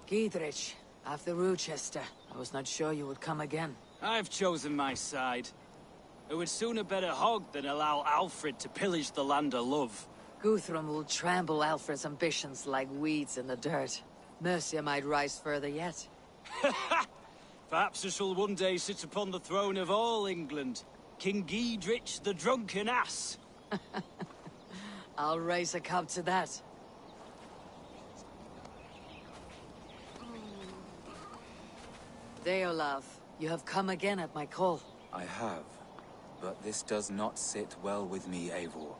Giedrich, after Rochester. I was not sure you would come again. I've chosen my side. I would sooner bet a hog than allow Alfred to pillage the land of love. Guthrum will trample Alfred's ambitions like weeds in the dirt. Mercia might rise further yet. Perhaps I shall one day sit upon the throne of all England. King Giedrich the drunken ass. I'll raise a cup to that. Deolav, you have come again at my call. I have, but this does not sit well with me, Eivor.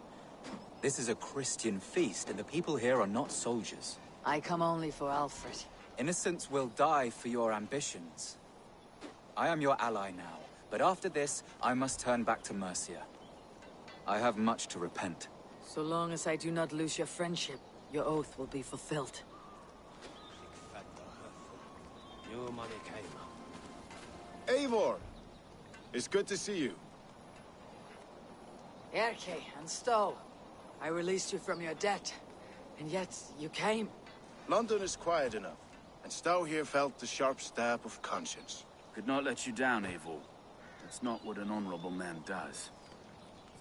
This is a Christian feast, and the people here are not soldiers. I come only for Alfred. Innocents will die for your ambitions. I am your ally now, but after this, I must turn back to Mercia. I have much to repent. So long as I do not lose your friendship, your oath will be fulfilled. Eivor! It's good to see you. Erke and Stowe, I released you from your debt, and yet you came. London is quiet enough, and Stowe here felt the sharp stab of conscience. Could not let you down, Eivor. That's not what an honorable man does.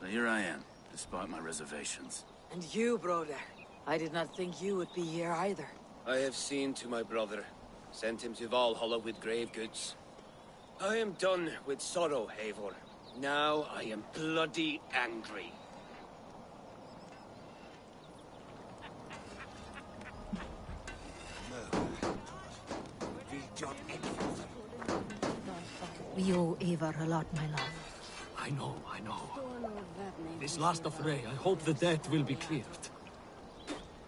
So here I am, despite my reservations. And you, brother. I did not think you would be here either. I have seen to my brother, sent him to Valhalla with grave goods. I am done with sorrow, Eivor. Now I am bloody angry. We owe Eivor a lot, my love. I know. This last affray, I hope the debt will be cleared.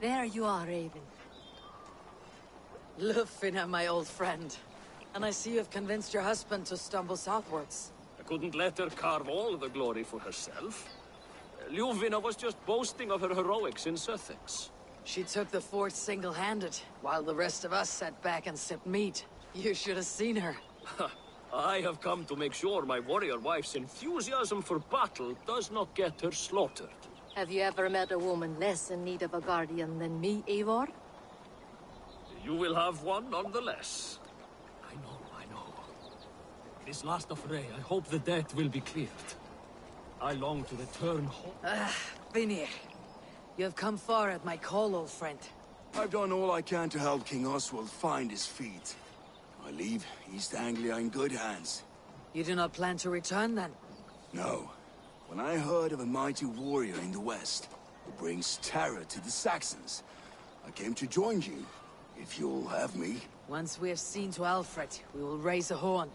There you are, Raven. Lufina, my old friend. And I see you have convinced your husband to stumble southwards. I couldn't let her carve all the glory for herself. Ljuvina was just boasting of her heroics in Sussex. She took the fort single-handed, while the rest of us sat back and sipped meat. You should have seen her. I have come to make sure my warrior wife's enthusiasm for battle does not get her slaughtered. Have you ever met a woman less in need of a guardian than me, Eivor? You will have one nonetheless. I know. This last affray, I hope the debt will be cleared. I long to return home. Vinir. You have come far at my call, old friend. I've done all I can to help King Oswald find his feet. I leave East Anglia in good hands. You do not plan to return, then? No. When I heard of a mighty warrior in the west, who brings terror to the Saxons, I came to join you, if you'll have me. Once we have seen to Alfred, we will raise a horn.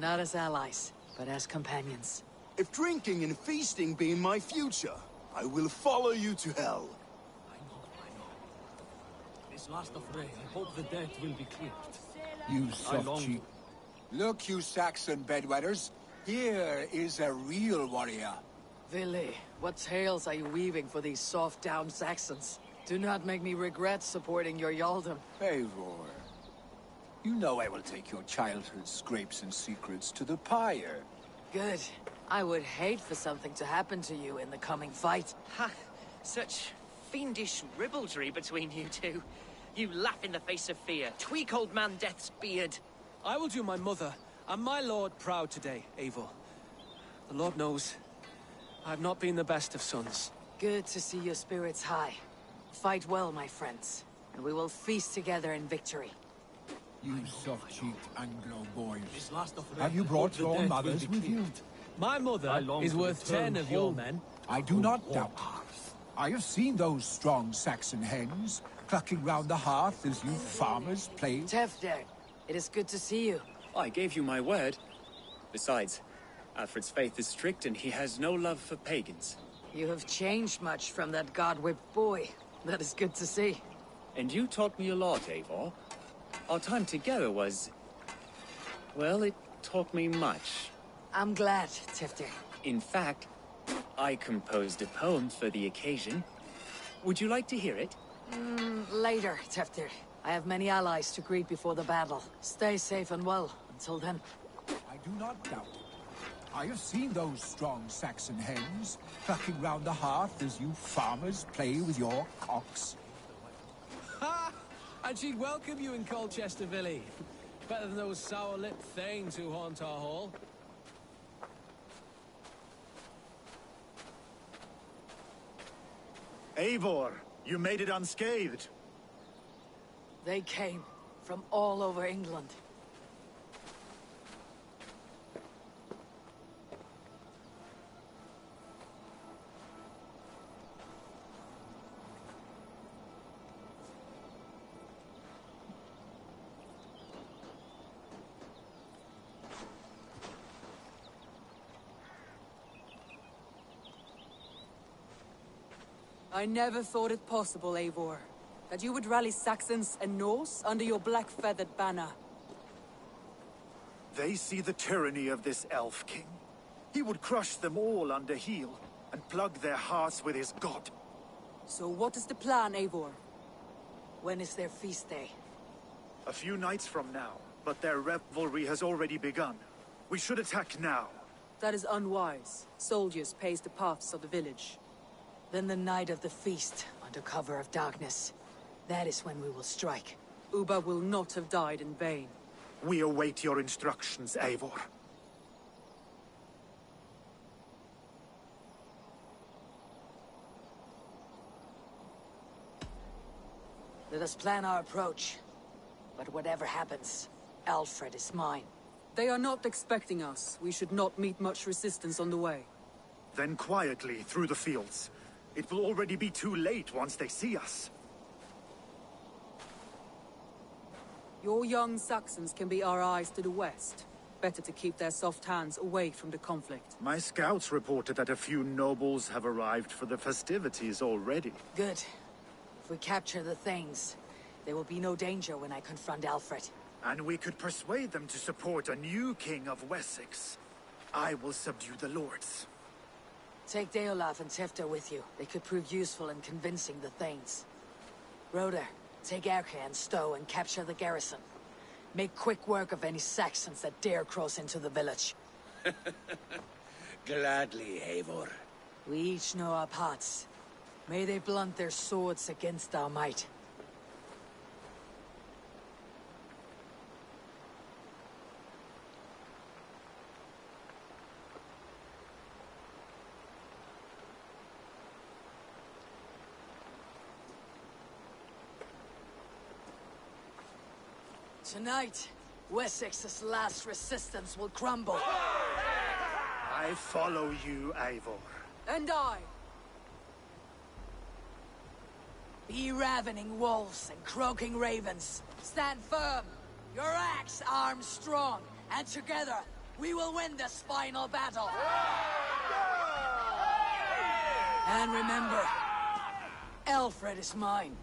Not as allies, but as companions. If drinking and feasting be in my future, I will follow you to hell. I know. This last affray, I hope the debt will be cleared. You soft cheek. Look, you Saxon bedwetters. Here is a real warrior. Vili, what tales are you weaving for these soft-down Saxons? Do not make me regret supporting your Yaldum. Eivor, you know I will take your childhood scrapes and secrets to the pyre. Good. I would hate for something to happen to you in the coming fight. Ha! Such fiendish ribaldry between you two. You laugh in the face of fear, tweak old man Death's beard. I will do my mother and my lord proud today, Eivor. The Lord knows, I have not been the best of sons. Good to see your spirits high. Fight well, my friends, and we will feast together in victory. You soft-cheeked Anglo boys. This last affray, Have you brought your mothers with you? My mother is worth 10 of your men. I do not doubt it. I have seen those strong Saxon hens clucking round the hearth as you farmers play. Tefder, it is good to see you. I gave you my word. Besides, Alfred's faith is strict and he has no love for pagans. You have changed much from that god-whipped boy. That is good to see. And you taught me a lot, Eivor. Our time together was... well, it taught me much. I'm glad, Tefder. In fact, I composed a poem for the occasion. Would you like to hear it? Later, Tefder. I have many allies to greet before the battle. Stay safe and well until then. I do not doubt it. I have seen those strong Saxon hens clucking round the hearth as you farmers play with your cocks. Ha! And she'd welcome you in Colchester Villy. Better than those sour-lipped thanes who haunt our hall. Eivor, you made it unscathed. They came from all over England. I never thought it possible, Eivor, that you would rally Saxons and Norse under your black-feathered banner. They see the tyranny of this elf king. He would crush them all under heel and plug their hearts with his god. So what is the plan, Eivor? When is their feast day? A few nights from now, but their revelry has already begun. We should attack now. That is unwise. Soldiers pace the paths of the village. Then the night of the feast, under cover of darkness. That is when we will strike. Uba will not have died in vain. We await your instructions, Eivor. Let us plan our approach. But whatever happens, Alfred is mine. They are not expecting us. We should not meet much resistance on the way. Then quietly through the fields. It will already be too late once they see us. Your young Saxons can be our eyes to the west. Better to keep their soft hands away from the conflict. My scouts reported that a few nobles have arrived for the festivities already. Good. If we capture the Thanes, there will be no danger when I confront Alfred. And we could persuade them to support a new king of Wessex. I will subdue the lords. Take Deolaf and Tifta with you. They could prove useful in convincing the Thanes. Roder, take Erke and Stowe and capture the garrison. Make quick work of any Saxons that dare cross into the village. Gladly, Eivor. We each know our parts. May they blunt their swords against our might. Tonight, Wessex's last resistance will crumble. I follow you, Eivor. And I. Be ravening wolves and croaking ravens. Stand firm. Your axe arms strong. And together, we will win this final battle. And remember, Alfred is mine.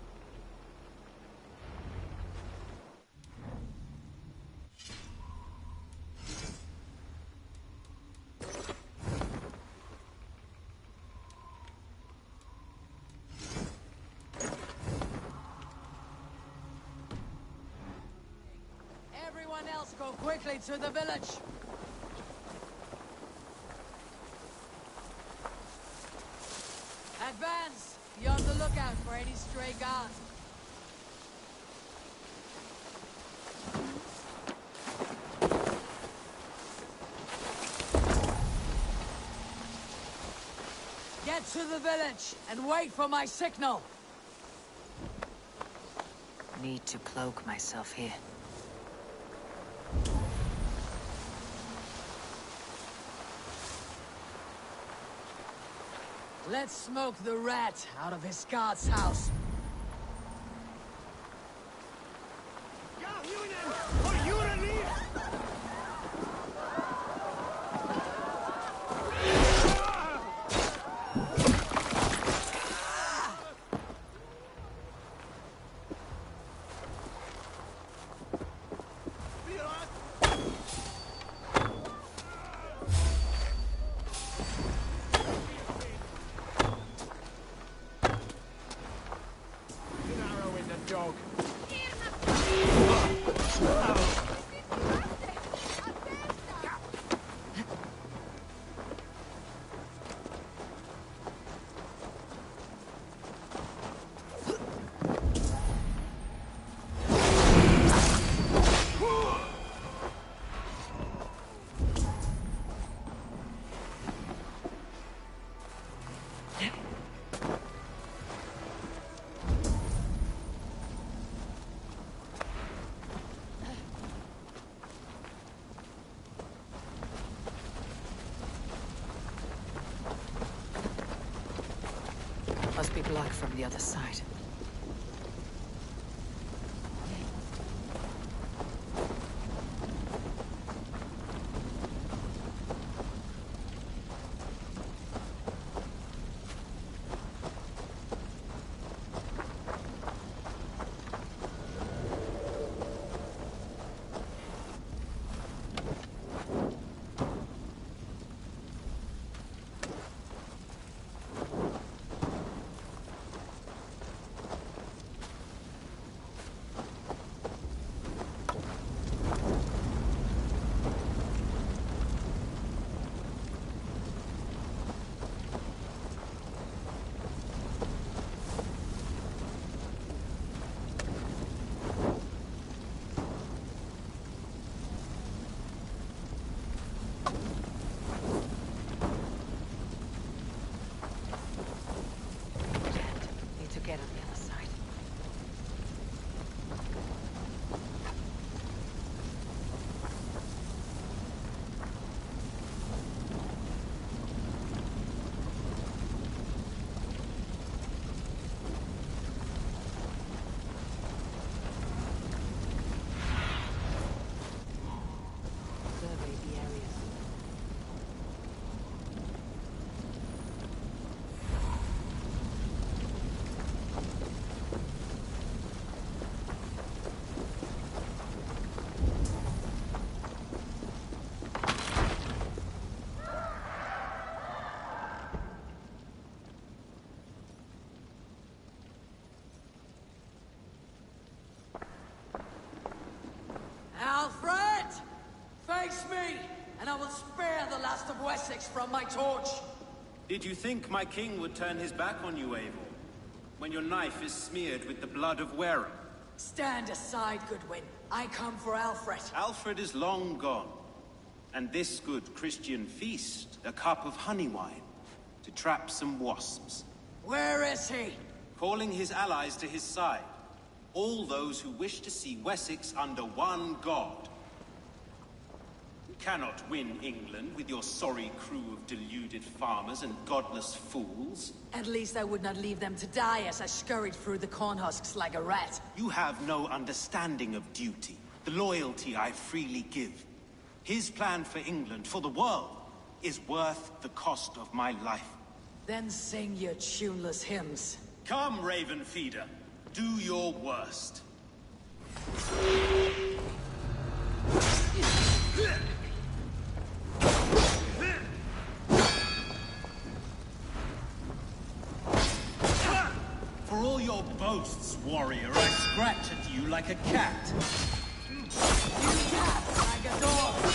Everyone else go quickly to the village. Advance! Be on the lookout for any stray guards. Get to the village and wait for my signal. Need to cloak myself here. Let's smoke the rat out of his guard's house. be blocked from the other side. Get on the other side. Survey the area. Alfred! Face me, and I will spare the last of Wessex from my torch. Did you think my king would turn his back on you, Eivor? When your knife is smeared with the blood of Wareham? Stand aside, Goodwin. I come for Alfred. Alfred is long gone. And this good Christian feast, a cup of honey wine, to trap some wasps. Where is he? Calling his allies to his side. All those who wish to see Wessex under one god. You cannot win England with your sorry crew of deluded farmers and godless fools. At least I would not leave them to die as I scurried through the corn husks like a rat. You have no understanding of duty, the loyalty I freely give. His plan for England, for the world, is worth the cost of my life. Then sing your tuneless hymns. Come, Raven Feeder. Do your worst. For all your boasts, warrior, I scratch at you like a cat. You cat like a dog.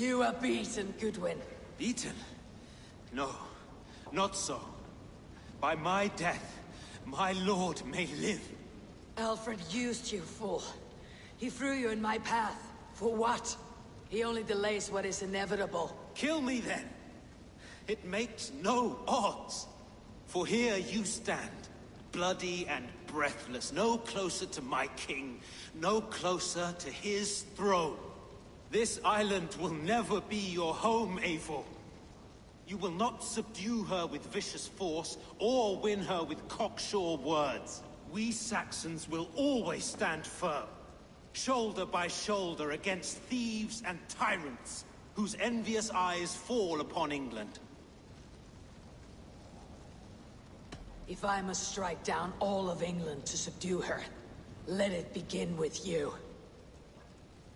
You are beaten, Goodwin. Beaten? No, not so. By my death, my lord may live. Alfred used you, fool. He threw you in my path. For what? He only delays what is inevitable. Kill me then. It makes no odds. For here you stand, bloody and breathless, no closer to my king, no closer to his throne. This island will never be your home, Eivor. You will not subdue her with vicious force, or win her with cocksure words. We Saxons will always stand firm, shoulder by shoulder against thieves and tyrants, whose envious eyes fall upon England. If I must strike down all of England to subdue her, let it begin with you.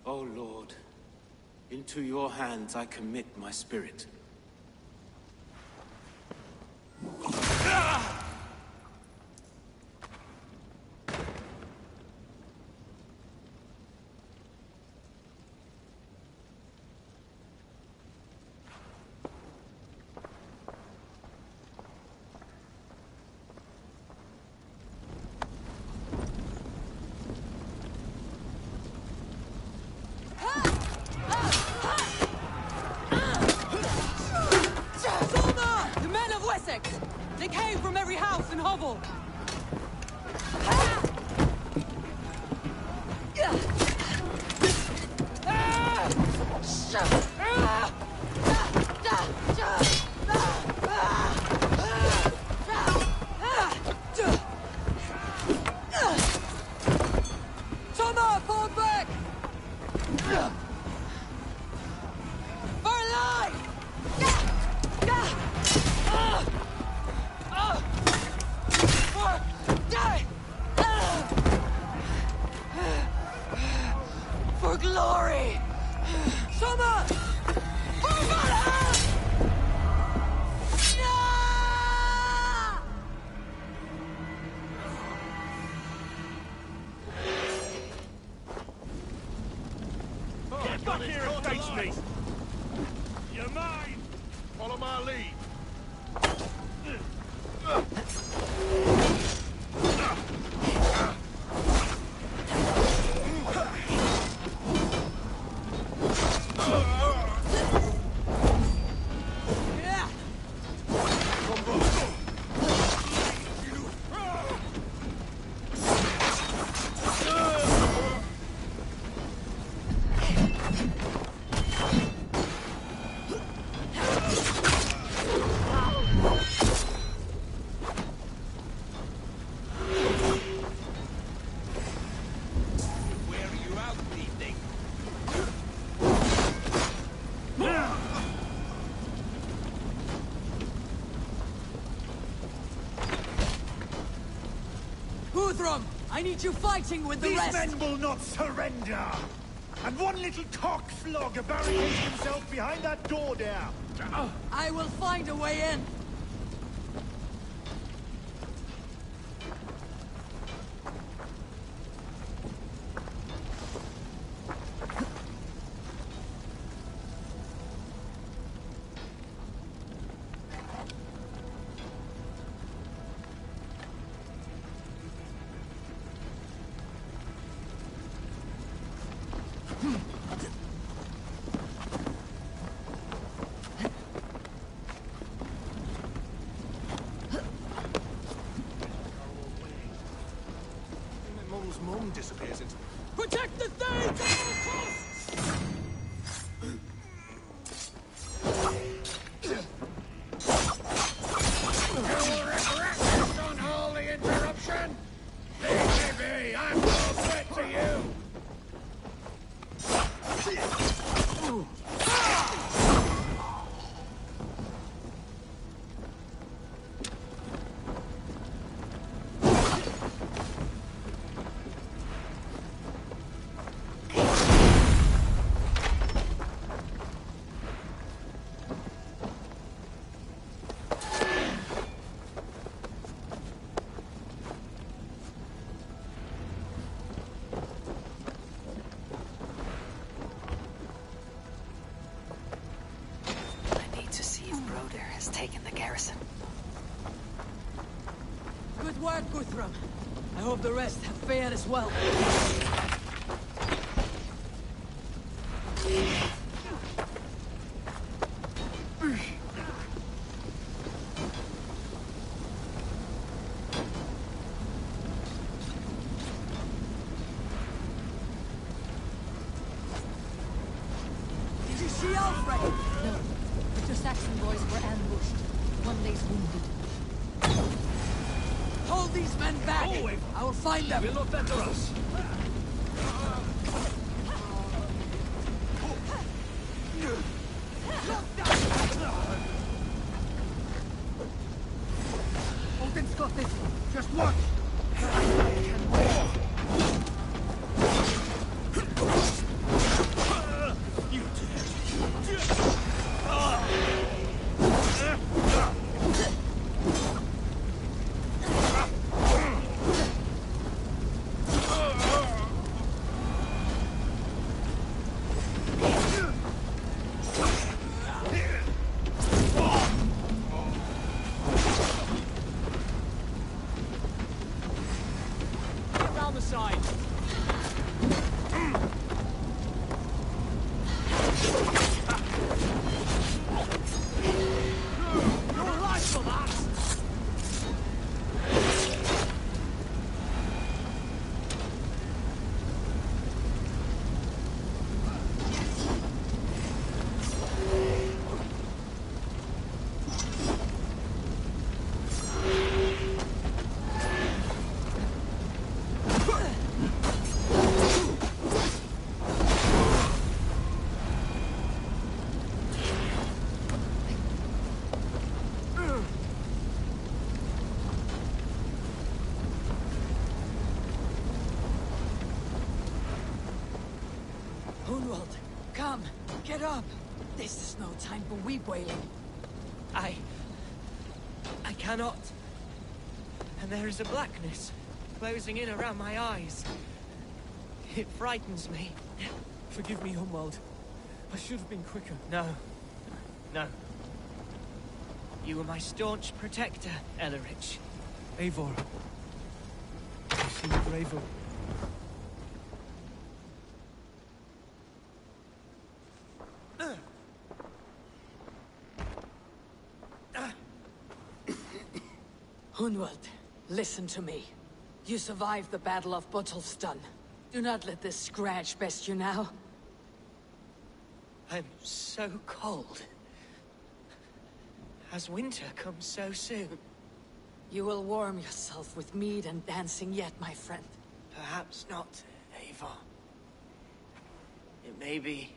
O Lord, into your hands I commit my spirit. They came from every house and hovel! Soma, fall back! For life! For glory! Soma! For Valhalla! Get back here and face me! You're mine! Follow my lead. I need you fighting with the These rest! men will not surrender! And one little cockflogger barricades himself behind that door there! I will find a way in! Mum disappears into... Protect the things at all costs! You will regret this unholy interruption! Leave me be! I'm no threat to you! garrison. Good work, Guthrum. I hope the rest have fared as well. Did you see Alfred? No, but the Saxon boys were ambushed. One lays wounded. Hold these men back! Oh, wait. I will find them! Will not better us. Odin's got this. Just watch. Around the side. You're alive for that! Hunwald, come! Get up! This is no time for weep wailing. I cannot. And there is a blackness closing in around my eyes. It frightens me. Forgive me, Humwald. I should have been quicker. No. No. You were my staunch protector, Ellerich. Eivor. I see you braver. Hunwald, listen to me. You survived the Battle of Botolfston. Do not let this scratch best you now. I'm so cold. Has winter come so soon? You will warm yourself with mead and dancing yet, my friend. Perhaps not, Eivor. It may be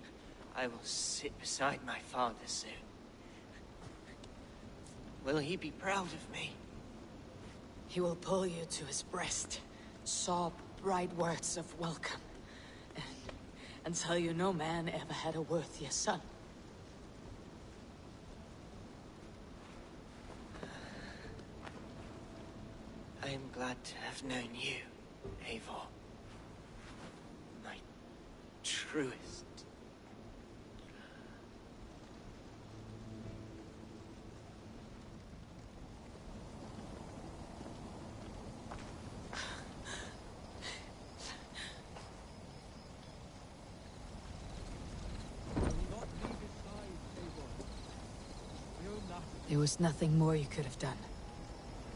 I will sit beside my father soon. Will he be proud of me? He will pull you to his breast, sob bright words of welcome, and tell you no man ever had a worthier son. I am glad to have known you, Eivor. My truest. There was nothing more you could have done.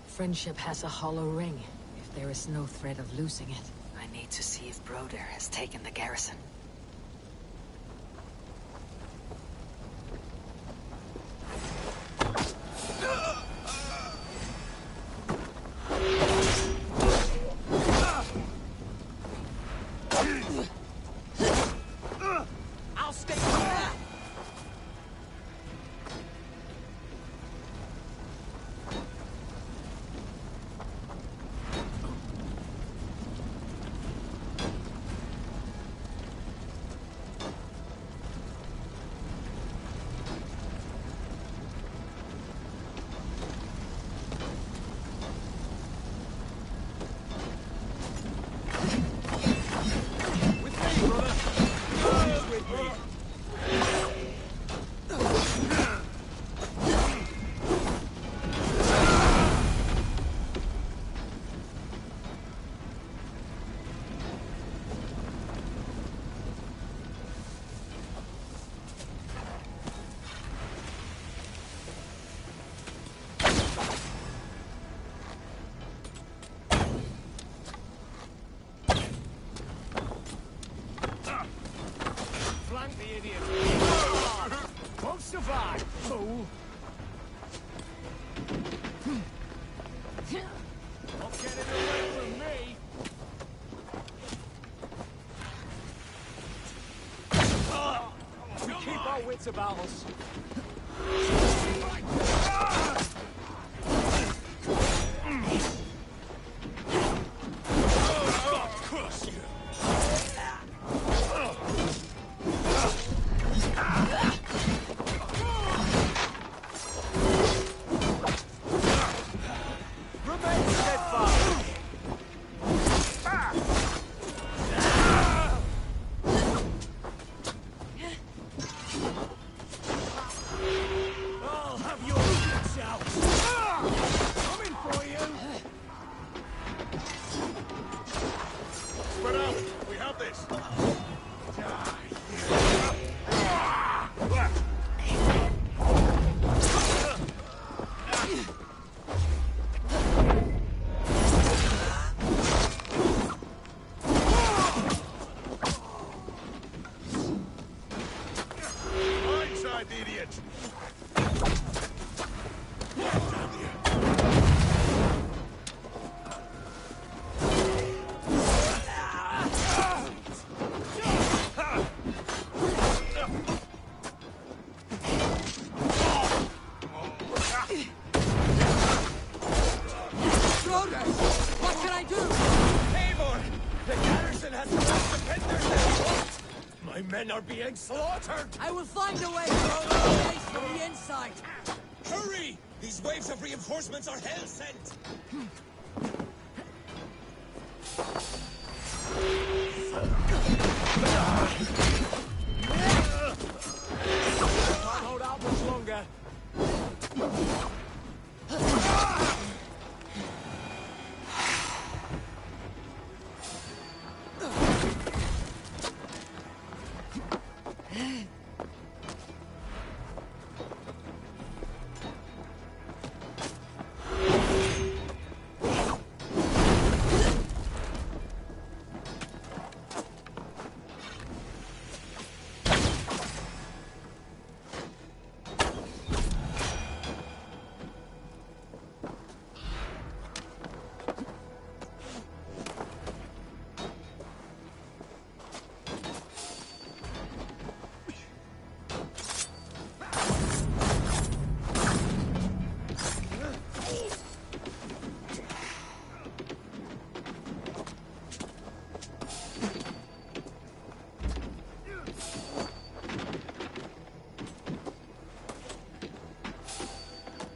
Friendship has a hollow ring, if there is no threat of losing it. I need to see if Broder has taken the garrison. I'll stay here! Not getting away from me! We keep our wits about us. Crush you! Remain steadfast! I'll have your wits out! Coming for you! Spread out! We have this! Blindside the idiot! What can I do? Eivor! The garrison has lost defenders there! My men are being slaughtered! I will find a way to open the gates from the inside. Hurry! These waves of reinforcements are hell-sent! Can't hold out much longer.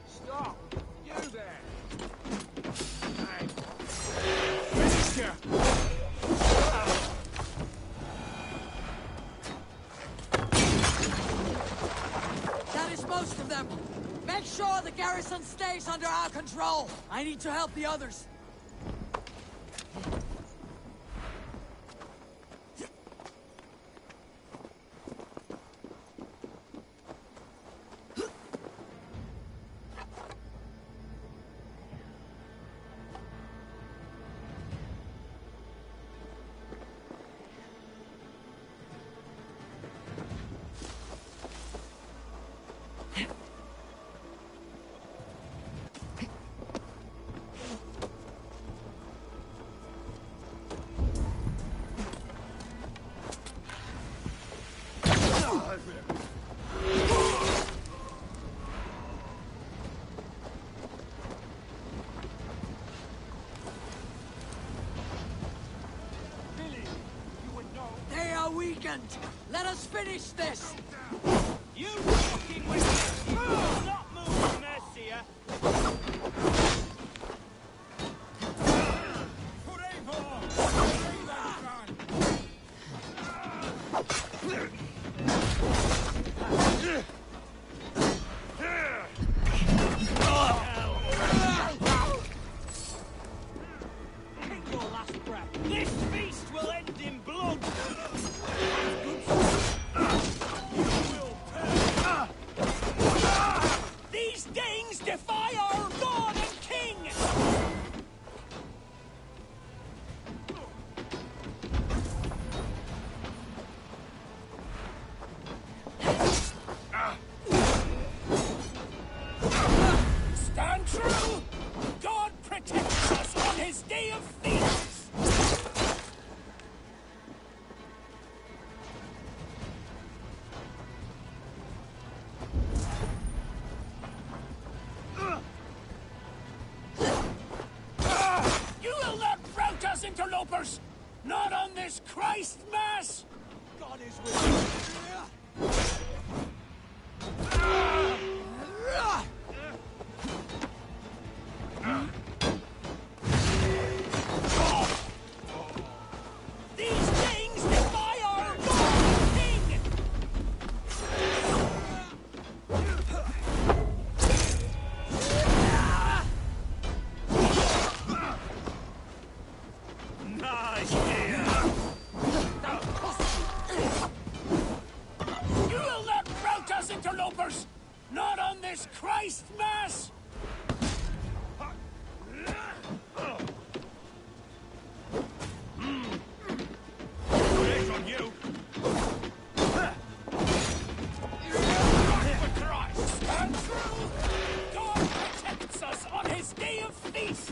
Stop! You there! Hey! Finish ya! That is most of them. Make sure the garrison stays under our control. I need to help the others. They are weakened. Let us finish this. You fucking wicked! You will not move Mercia! Take your last breath. This feast will end in blood! You will pay! interlopers! Not on this Christ Mass! God is with These things defy our Lord King! Nice here! You will not rout us, interlopers! Not on this Christ Mass! Great on you! For Christ! Stand true! God protects us on his day of feast!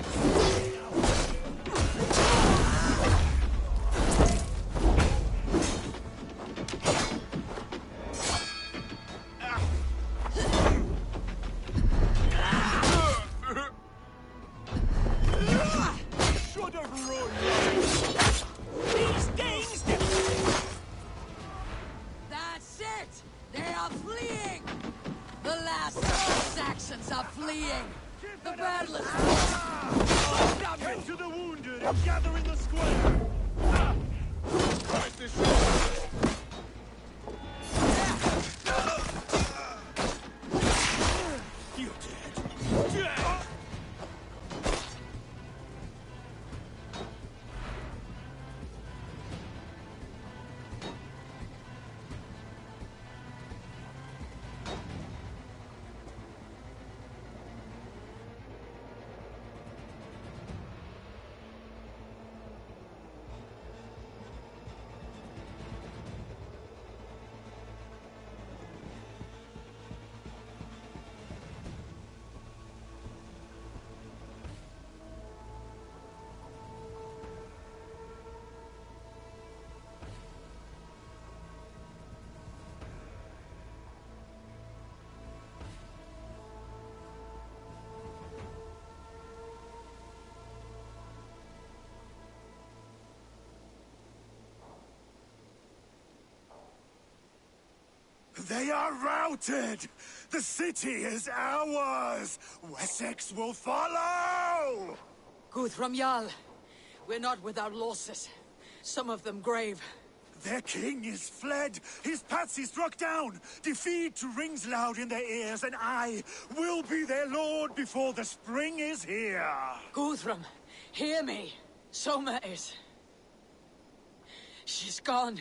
should have run. These things That's it! They are fleeing! The last of the Saxons are fleeing! The battle is Get to the wounded and gather in the square! Christ is sure. You're dead! Dead! They are routed! The city is ours! Wessex will follow! Guthrum Jarl, we're not without losses. Some of them grave. Their king is fled! His patsy struck down! Defeat rings loud in their ears, and I will be their lord before the spring is here! Guthrum, hear me. Soma is... She's gone.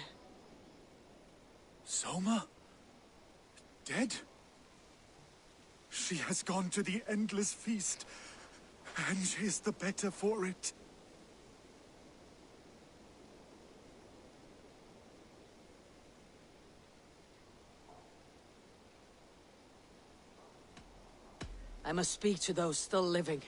Soma? Dead? She has gone to the endless feast, and is the better for it. I must speak to those still living.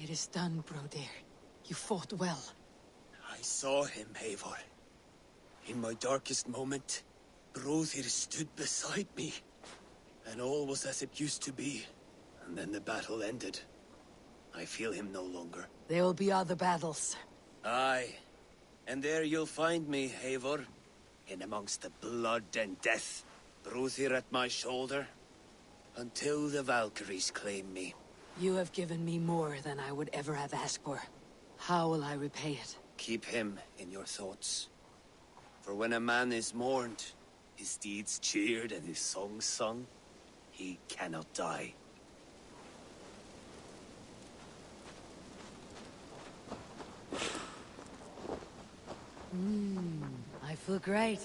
It is done, Broder. You fought well. I saw him, Eivor. In my darkest moment, Brothir stood beside me. And all was as it used to be. And then the battle ended. I feel him no longer. There will be other battles. Aye. And there you'll find me, Eivor. In amongst the blood and death. Brothir at my shoulder. Until the Valkyries claim me. You have given me more than I would ever have asked for. How will I repay it? Keep him in your thoughts. For when a man is mourned, his deeds cheered and his songs sung, he cannot die. I feel great.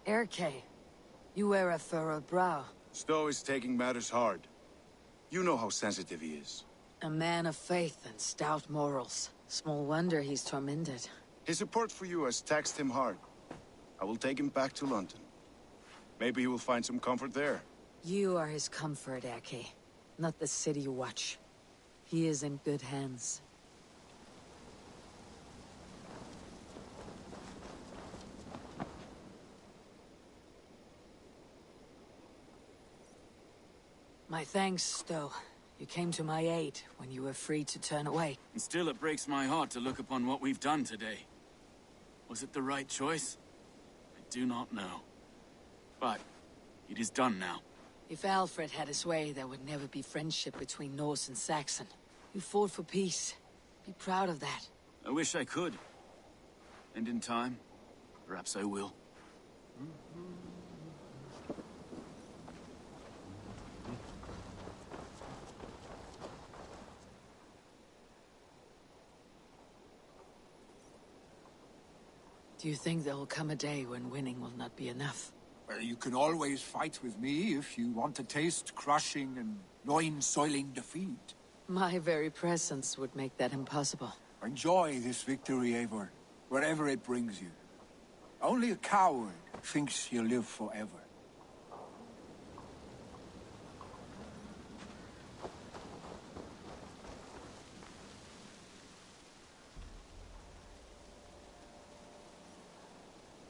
Erke, you wear a furrowed brow. Stowe is taking matters hard. You know how sensitive he is. A man of faith and stout morals. Small wonder he's tormented. His support for you has taxed him hard. I will take him back to London. Maybe he will find some comfort there. You are his comfort, Ake. Not the city you watch. He is in good hands. My thanks, Stowe. You came to my aid when you were free to turn away. And still it breaks my heart to look upon what we've done today. Was it the right choice? I do not know. But it is done now. If Alfred had his way, there would never be friendship between Norse and Saxon. You fought for peace. Be proud of that. I wish I could. And in time, perhaps I will. Do you think there will come a day when winning will not be enough? Well, you can always fight with me if you want to taste crushing and loin-soiling defeat. My very presence would make that impossible. Enjoy this victory, Eivor, wherever it brings you. Only a coward thinks he'll live forever.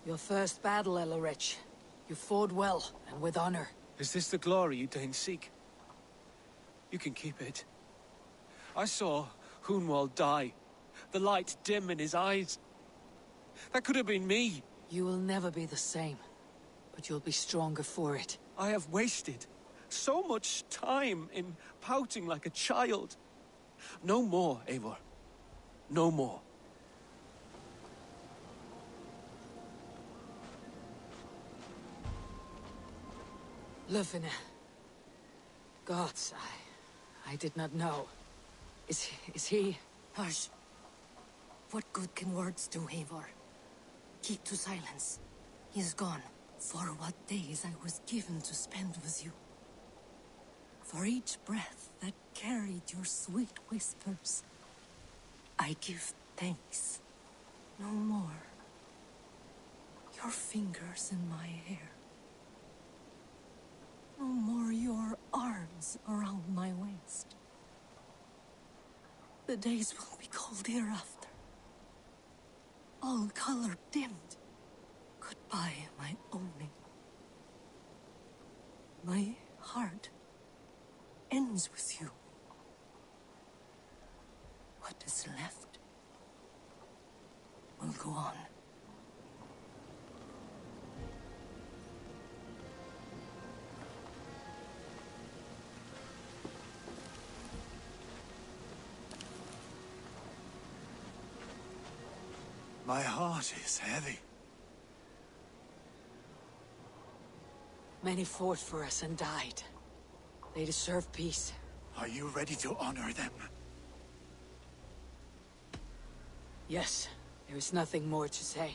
Your first battle, Elorich. You fought well, and with honor. Is this the glory you deign seek? You can keep it. I saw Hunwald die. The light dim in his eyes. That could have been me. You will never be the same, but you'll be stronger for it. I have wasted so much time in pouting like a child. No more, Eivor. No more. Lufina. Gods, I did not know. Is he... Hush. What good can words do, Eivor? Keep to silence. He is gone. For what days I was given to spend with you. For each breath that carried your sweet whispers, I give thanks. No more. Your fingers in my hair. No more your arms around my waist. The days will be cold hereafter. All color dimmed. Goodbye, my owning. My heart ends with you. What is left will go on. My heart is heavy. Many fought for us and died. They deserve peace. Are you ready to honor them? Yes, there is nothing more to say.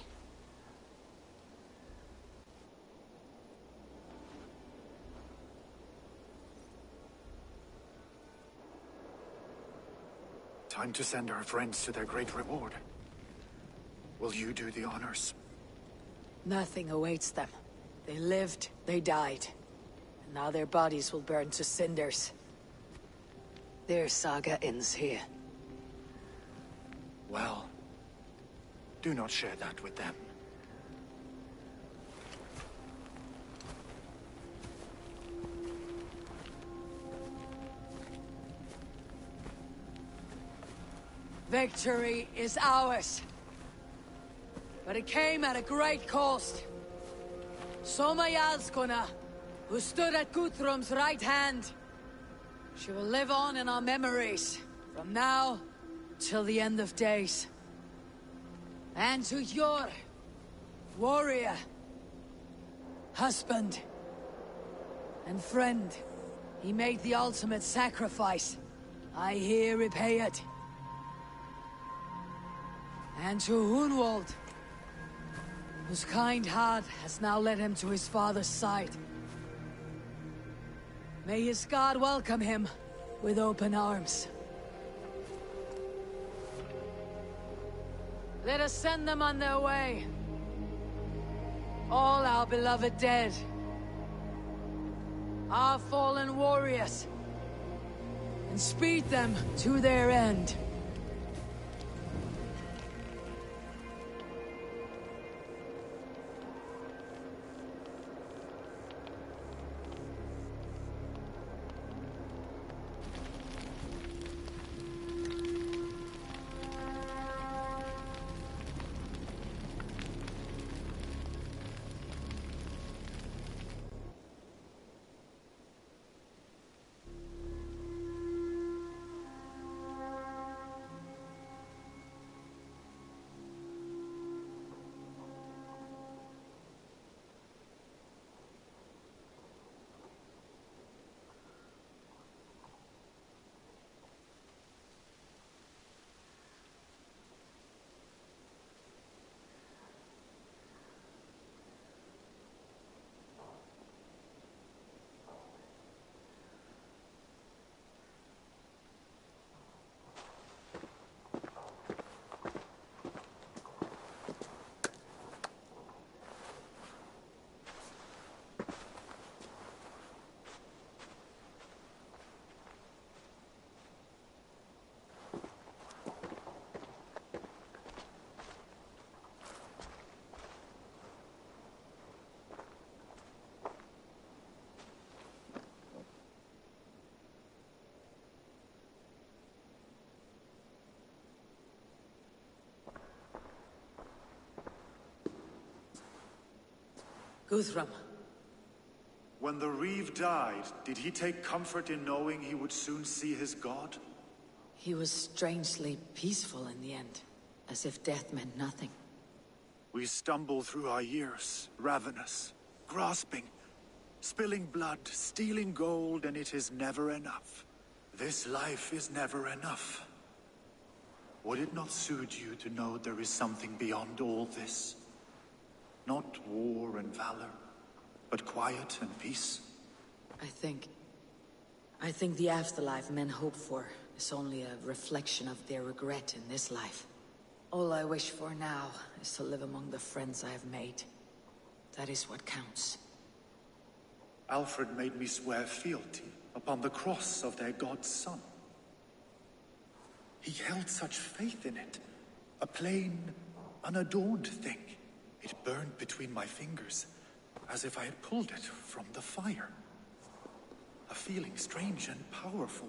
Time to send our friends to their great reward. Will you do the honors? Nothing awaits them. They lived, they died. And now their bodies will burn to cinders. Their saga ends here. Well, do not share that with them. Victory is ours. But it came at a great cost. Soma Jarlskona, who stood at Guthrum's right hand. She will live on in our memories, from now till the end of days. And to your warrior, husband, and friend, he made the ultimate sacrifice. I here repay it. And to Hunwald, whose kind heart has now led him to his father's side. May his God welcome him with open arms. Let us send them on their way. All our beloved dead, our fallen warriors, and speed them to their end. Guthrum. When the Reeve died, did he take comfort in knowing he would soon see his god? He was strangely peaceful in the end, as if death meant nothing. We stumble through our years, ravenous, grasping, spilling blood, stealing gold, and it is never enough. This life is never enough. Would it not suit you to know there is something beyond all this? Not war and valor, but quiet and peace? I think the afterlife men hope for is only a reflection of their regret in this life. All I wish for now is to live among the friends I have made. That is what counts. Alfred made me swear fealty upon the cross of their god's son. He held such faith in it, a plain, unadorned thing. It burned between my fingers, as if I had pulled it from the fire. A feeling strange and powerful,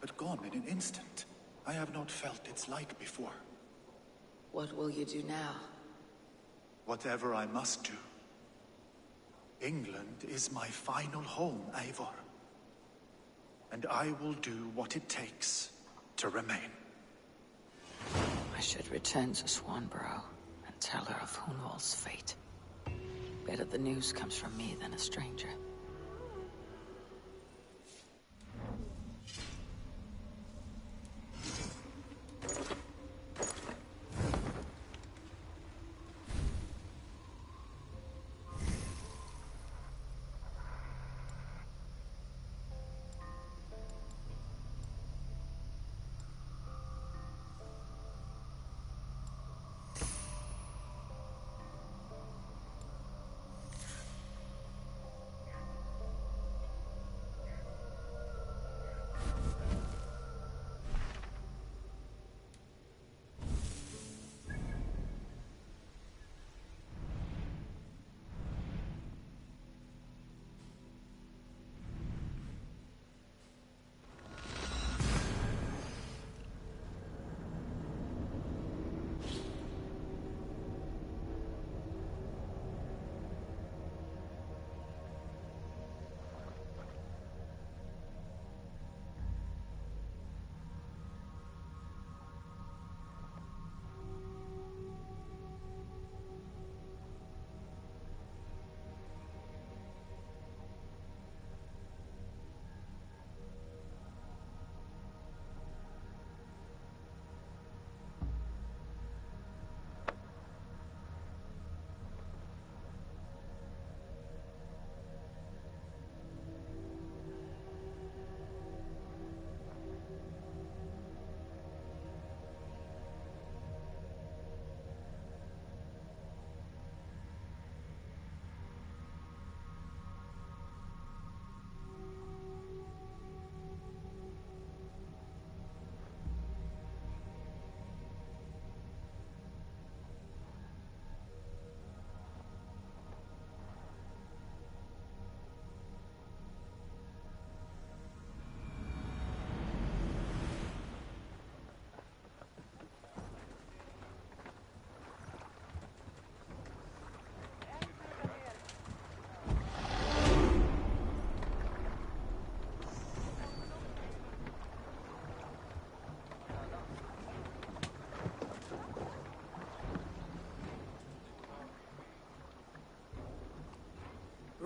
but gone in an instant. I have not felt its like before. What will you do now? Whatever I must do. England is my final home, Eivor. And I will do what it takes to remain. I should return to Swanborough and tell her of Hunwald's fate. Better the news comes from me than a stranger.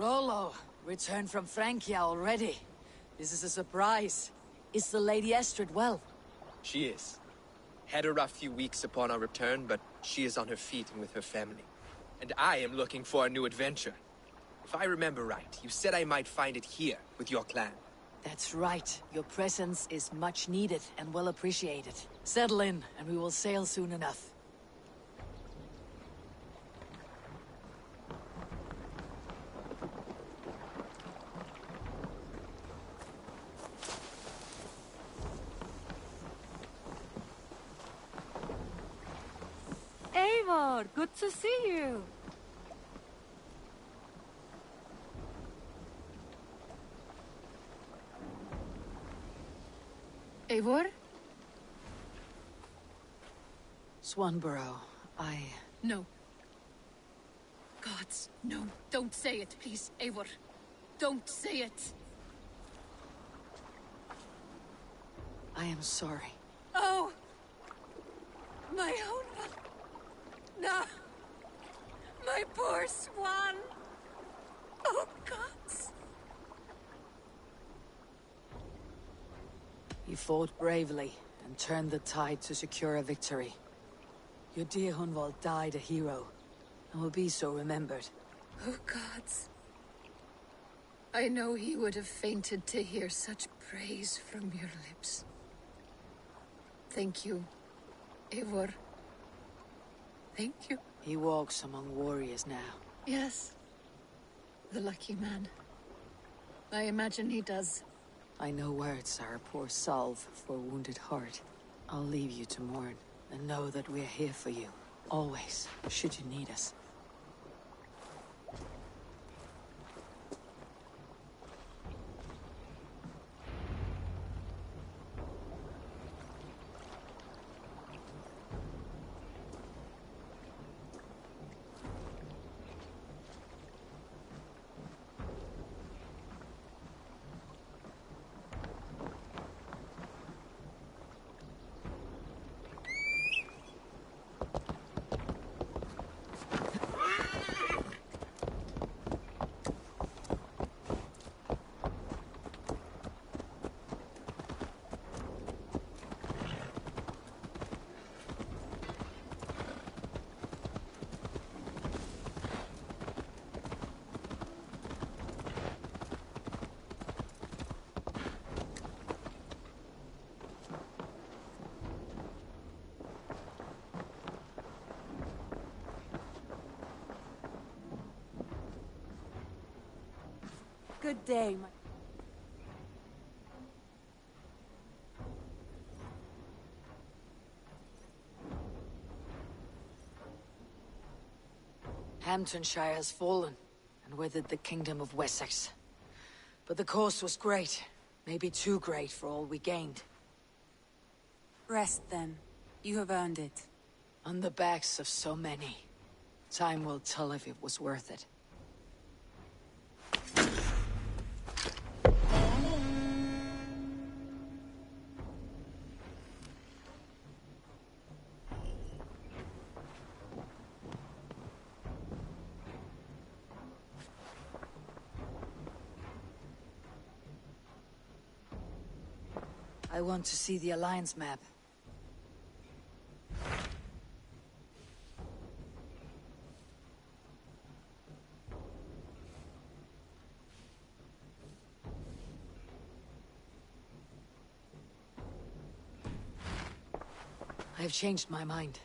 Rollo, returned from Francia already. This is a surprise. Is the Lady Estrid well? She is. Had a rough few weeks upon our return, but she is on her feet and with her family. And I am looking for a new adventure. If I remember right, you said I might find it here, with your clan. That's right. Your presence is much needed and well appreciated. Settle in, and we will sail soon enough. Eivor, good to see you. Eivor? Swanborough, No. Gods, no. Don't say it, please, Eivor. Don't say it. I am sorry. Oh! My own one. No! My poor swan! Oh, gods! You fought bravely and turned the tide to secure a victory. Your dear Hunwald died a hero, and will be so remembered. Oh, gods. I know he would have fainted to hear such praise from your lips. Thank you, Eivor. Thank you. He walks among warriors now. Yes. The lucky man. I imagine he does. I know words are a poor salve for a wounded heart. I'll leave you to mourn, and know that we're here for you. Always, should you need us. Good day, my... Hamptonshire has fallen, and with it the Kingdom of Wessex. But the cost was great. Maybe too great for all we gained. Rest, then. You have earned it. On the backs of so many. Time will tell if it was worth it. I want to see the Alliance map. I have changed my mind.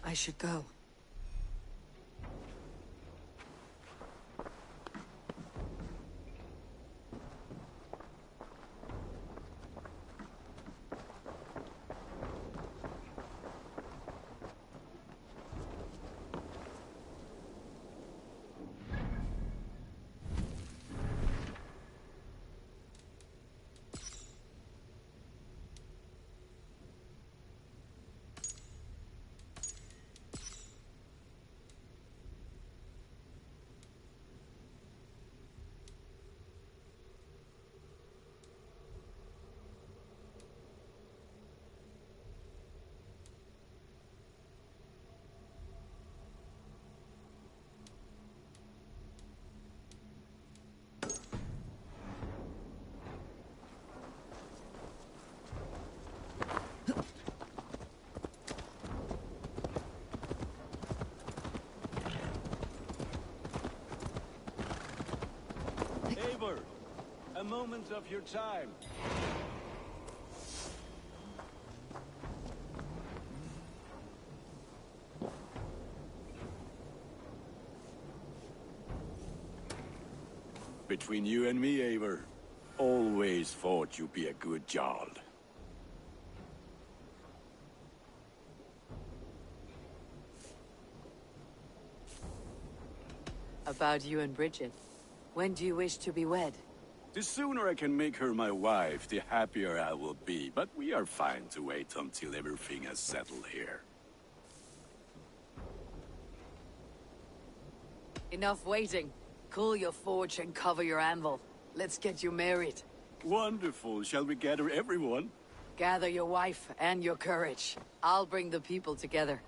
I should go. A moment of your time. Between you and me, Eivor, always thought you'd be a good Jarl. About you and Bridget. When do you wish to be wed? The sooner I can make her my wife, the happier I will be. But we are fine to wait until everything has settled here. Enough waiting. Cool your forge and cover your anvil. Let's get you married. Wonderful. Shall we gather everyone? Gather your wife and your courage. I'll bring the people together.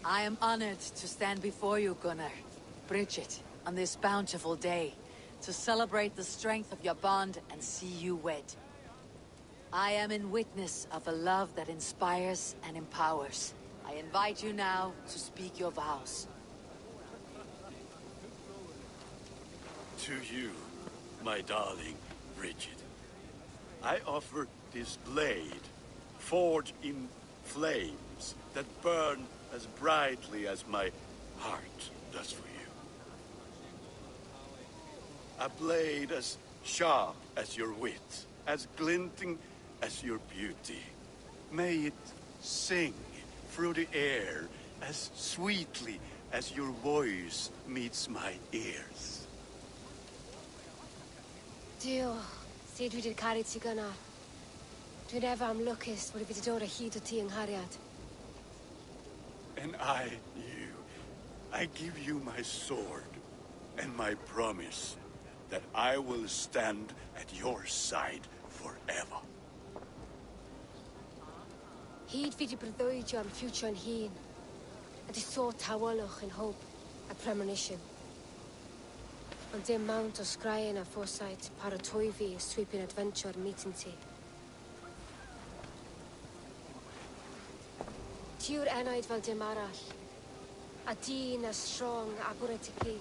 I am honored to stand before you, Gunnar, Bridget, on this bountiful day, to celebrate the strength of your bond and see you wed. I am in witness of a love that inspires and empowers. I invite you now to speak your vows. To you, my darling Bridget, I offer this blade, forged in flames that burn as brightly as my heart does for you. A blade as sharp as your wit, as glinting as your beauty. May it sing through the air as sweetly as your voice meets my ears. Dio, sé dwi 'di'r caru ti gynnar. Dwi'n efo am lwcus bod fi 'di dod o hyd o ti yng nghariad. And I give you my sword and my promise that I will stand at your side forever. Hyd fi 'di breuddwydio am ffiwtio'n hun, a di sôn tawolwch yn hope a premonition. Ond dim mount o sgraen a foresight paratoi fi a sweeping adventure meeting ti. Tiw'r enaid fel dim arall, a dyn as strong agor at y ci,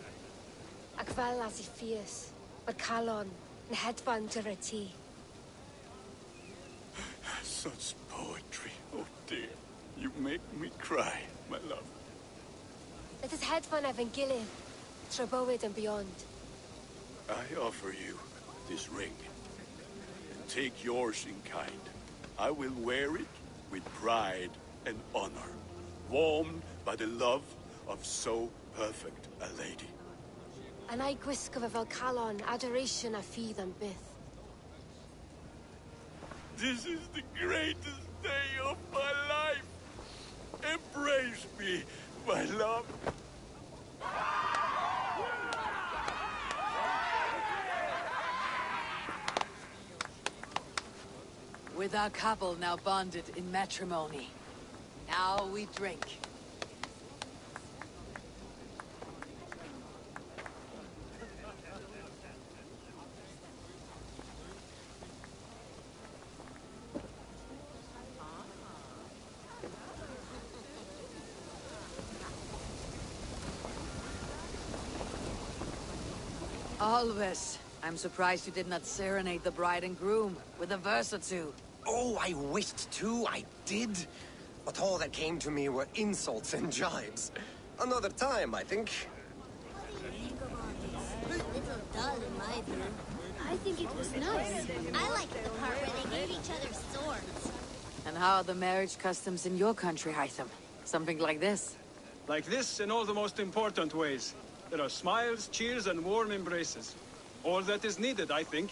ac fel as I fierce, mae'r calon yn hedfan dyr y ti. Such poetry, oh dear. You make me cry, my love. Let us hedfan efo'n gilydd, tra bywyd and beyond. I offer you this ring, and take yours in kind. I will wear it with pride and honor, warmed by the love of so perfect a lady. And I gwisgo fe fel calon, adoration a ffydd am byth. This is the greatest day of my life. Embrace me, my love. With our couple now bonded in matrimony, now we drink. Always. I'm surprised you did not serenade the bride and groom with a verse or two. Oh, I wished to, I did. But all that came to me were insults and jibes. Another time, I think. Little dull in my view. I think it was nice. I liked the part where they gave each other swords. And how are the marriage customs in your country, Hytham? Something like this? Like this in all the most important ways. There are smiles, cheers, and warm embraces. All that is needed, I think.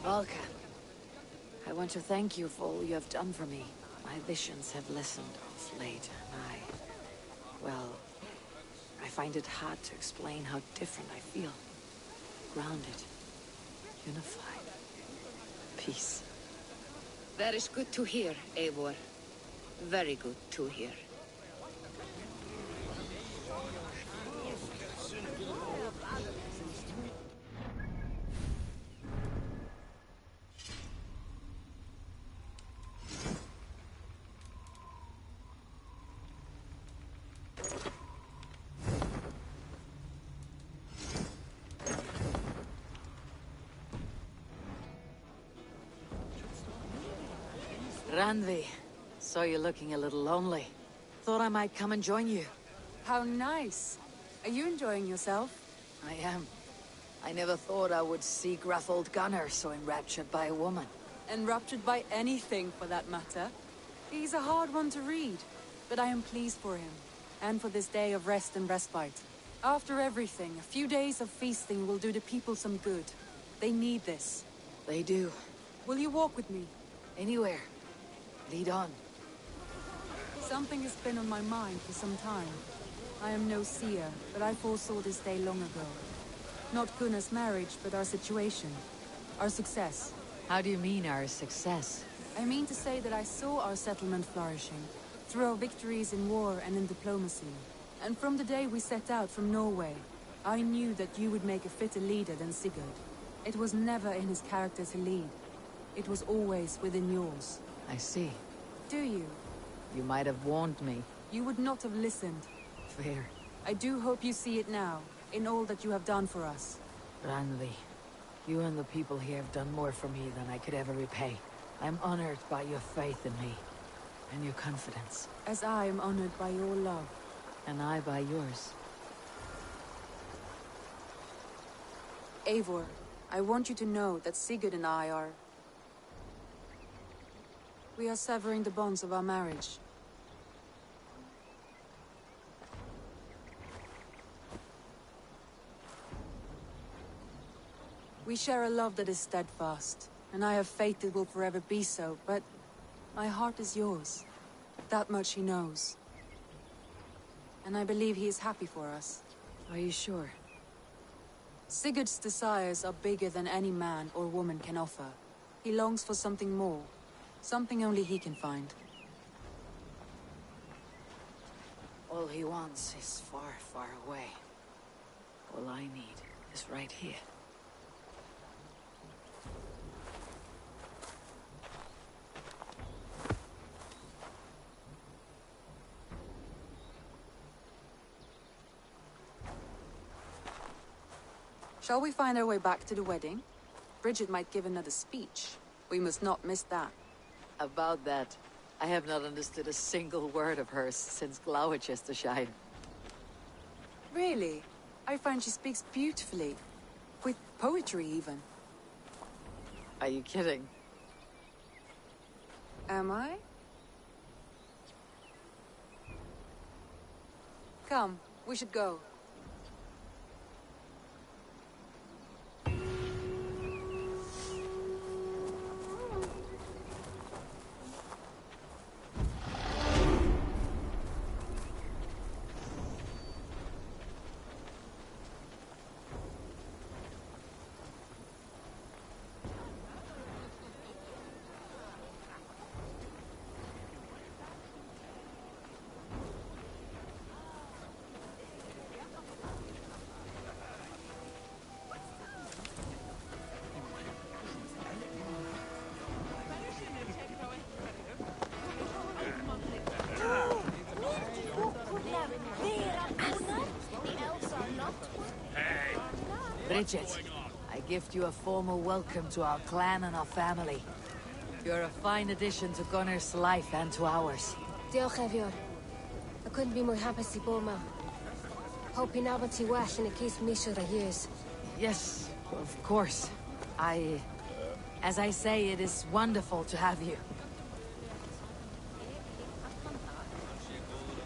Volka, I want to thank you for all you have done for me. My visions have lessened of late, and well, I find it hard to explain how different I feel. Grounded, unified, peace. That is good to hear, Eivor. Very good to hear. Randvi, saw you looking a little lonely. Thought I might come and join you. How nice. Are you enjoying yourself? I am. I never thought I would see gruff old Gunnar so enraptured by a woman. Enraptured by anything, for that matter. He's a hard one to read, but I am pleased for him, and for this day of rest and respite. After everything, a few days of feasting will do the people some good. They need this. They do. Will you walk with me? Anywhere. Lead on. Something has been on my mind for some time. I am no seer, but I foresaw this day long ago. Not Gunnar's marriage, but our situation. Our success. How do you mean, our success? I mean to say that I saw our settlement flourishing, through our victories in war and in diplomacy. And from the day we set out from Norway, I knew that you would make a fitter leader than Sigurd. It was never in his character to lead. It was always within yours. I see. Do you? You might have warned me. You would not have listened. Fair. I do hope you see it now, in all that you have done for us. Randvi, you and the people here have done more for me than I could ever repay. I'm honored by your faith in me, and your confidence. As I am honored by your love. And I by yours. Eivor, I want you to know that Sigurd and I are... We are severing the bonds of our marriage. We share a love that is steadfast, and I have faith it will forever be so, but my heart is yours. That much he knows. And I believe he is happy for us. Are you sure? Sigurd's desires are bigger than any man or woman can offer. He longs for something more. Something only he can find. All he wants is far, far away. All I need is right here. Shall we find our way back to the wedding? Bridget might give another speech. We must not miss that. About that, I have not understood a single word of hers since Gloucestershire. Really? I find she speaks beautifully. With poetry, even. Are you kidding? Am I? Come, we should go. Bridget, I gift you a formal welcome to our clan and our family. You're a fine addition to Gunnar's life and to ours. Diolch, Eivor. I couldn't be more happy to Boma. Hoping Abati Wash in a case Misha years. Yes, of course. I As I say, it is wonderful to have you.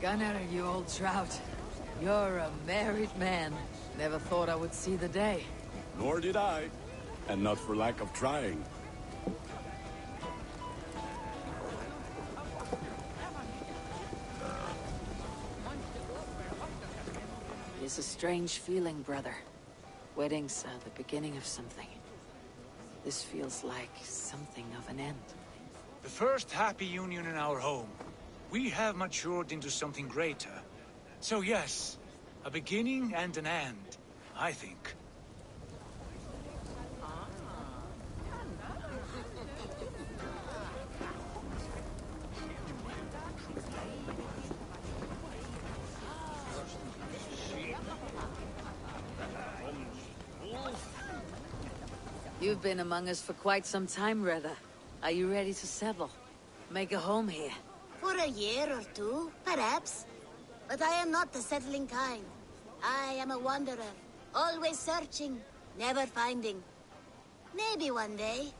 Gunnar, you old trout. You're a married man. Never thought I would see the day. Nor did I. And not for lack of trying. It's a strange feeling, brother. Weddings are the beginning of something. This feels like something of an end. The first happy union in our home. We have matured into something greater. So yes, a beginning and an end, I think. You've been among us for quite some time, Reda. Are you ready to settle? Make a home here? For a year or two, perhaps. But I am not the settling kind. I am a wanderer, always searching, never finding. Maybe one day.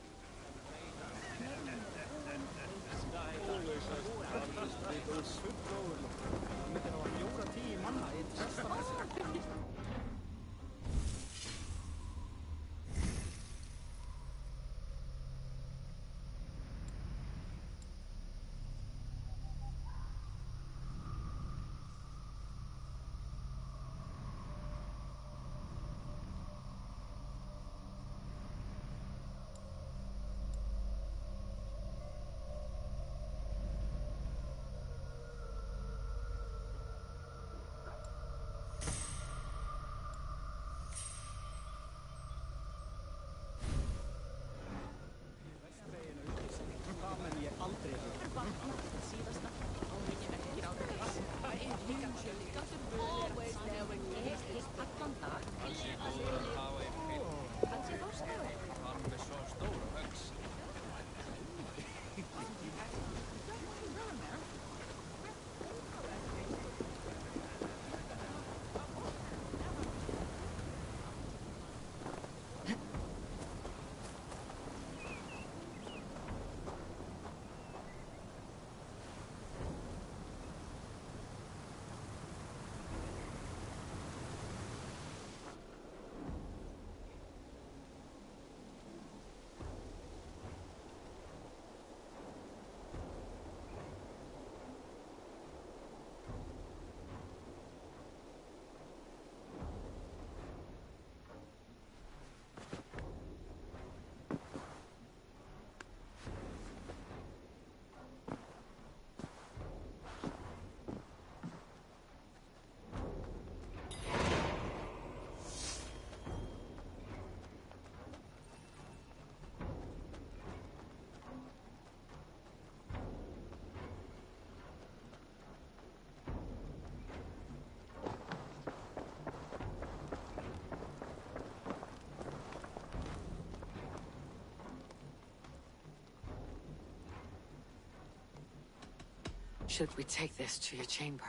Should we take this to your chamber?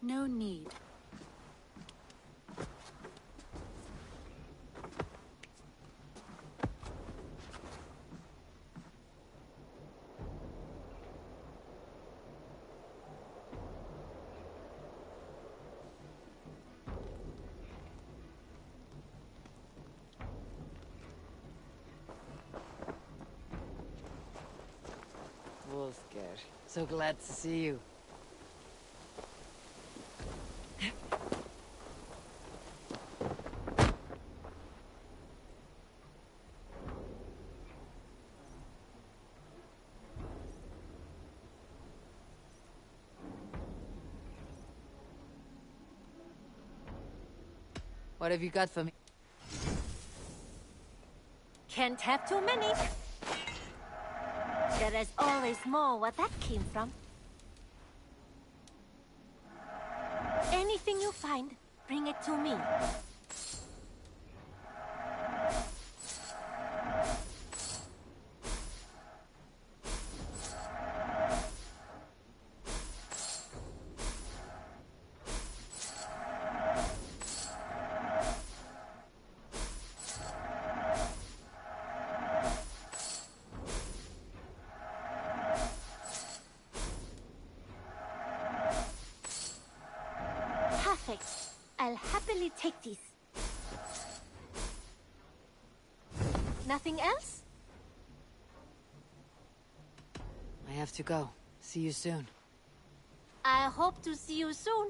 No need. Wolfgar, so glad to see you. What have you got for me? Can't have too many. There is always more where that came from. Anything you find, bring it to me. Perfect. I'll happily take these. Nothing else? I have to go. See you soon. I hope to see you soon.